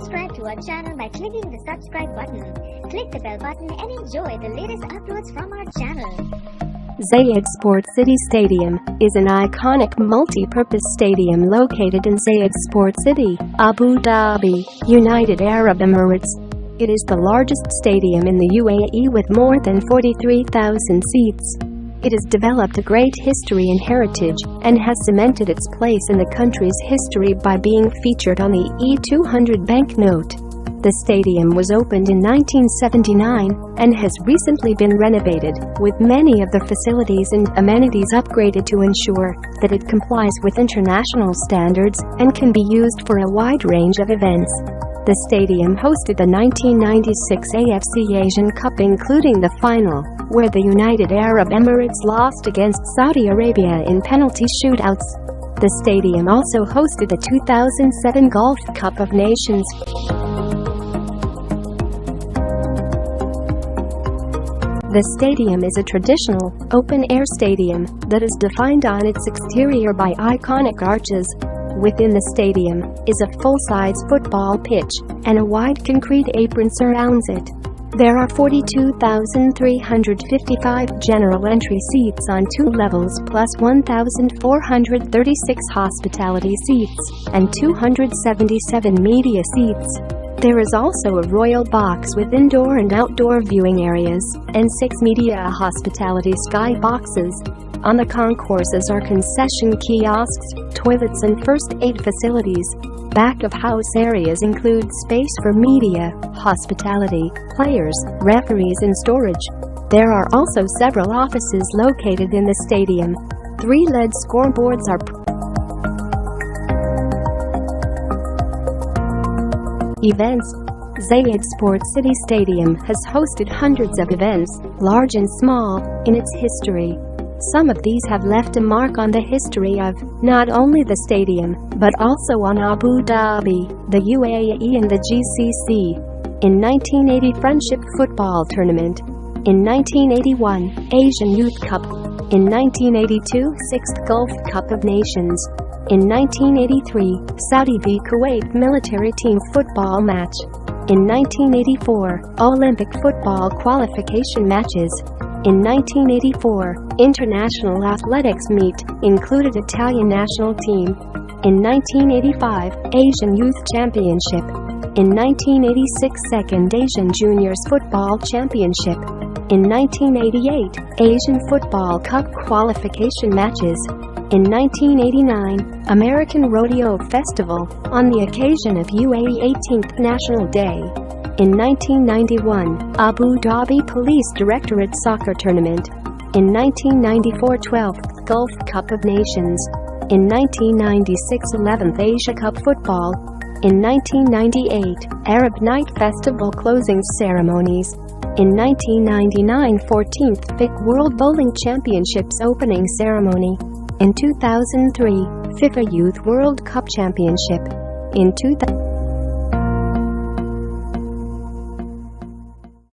subscribe to our channel by clicking the subscribe button. Click the bell button and enjoy the latest uploads from our channel. Zayed Sports City Stadium is an iconic multi-purpose stadium located in Zayed Sports City, Abu Dhabi, United Arab Emirates. It is the largest stadium in the UAE with more than 43,000 seats. It has developed a great history and heritage, and has cemented its place in the country's history by being featured on the E200 banknote. The stadium was opened in 1979, and has recently been renovated, with many of the facilities and amenities upgraded to ensure that it complies with international standards, and can be used for a wide range of events. The stadium hosted the 1996 AFC Asian Cup, including the final, where the United Arab Emirates lost against Saudi Arabia in penalty shootouts. The stadium also hosted the 2007 Gulf Cup of Nations. The stadium is a traditional, open-air stadium that is defined on its exterior by iconic arches. Within the stadium is a full-size football pitch, and a wide concrete apron surrounds it. There are 42,355 general entry seats on 2 levels plus 1,436 hospitality seats, and 277 media seats. There is also a royal box with indoor and outdoor viewing areas, and 6 media hospitality sky boxes. On the concourses are concession kiosks, toilets and first aid facilities. Back-of-house areas include space for media, hospitality, players, referees and storage. There are also several offices located in the stadium. 3 LED scoreboards are Events. Zayed Sports City Stadium has hosted hundreds of events, large and small, in its history. Some of these have left a mark on the history of not only the stadium, but also on Abu Dhabi, the UAE and the GCC. In 1980 Friendship Football Tournament. In 1981, Asian Youth Cup. In 1982 6th Gulf Cup of Nations. In 1983, Saudi v Kuwait military team football match. In 1984, Olympic football qualification matches. In 1984, international athletics meet, included Italian national team. In 1985, Asian Youth Championship. In 1986 Second Asian Juniors Football Championship. In 1988, Asian Football Cup qualification matches. In 1989, American Rodeo Festival, on the occasion of UAE 18th National Day. In 1991, Abu Dhabi Police Directorate Soccer Tournament. In 1994 12th Gulf Cup of Nations. In 1996 11th Asia Cup Football. In 1998, Arab Night Festival closing ceremonies. In 1999 14th FIC World Bowling Championships opening ceremony. In 2003, FIFA Youth World Cup Championship. In 2000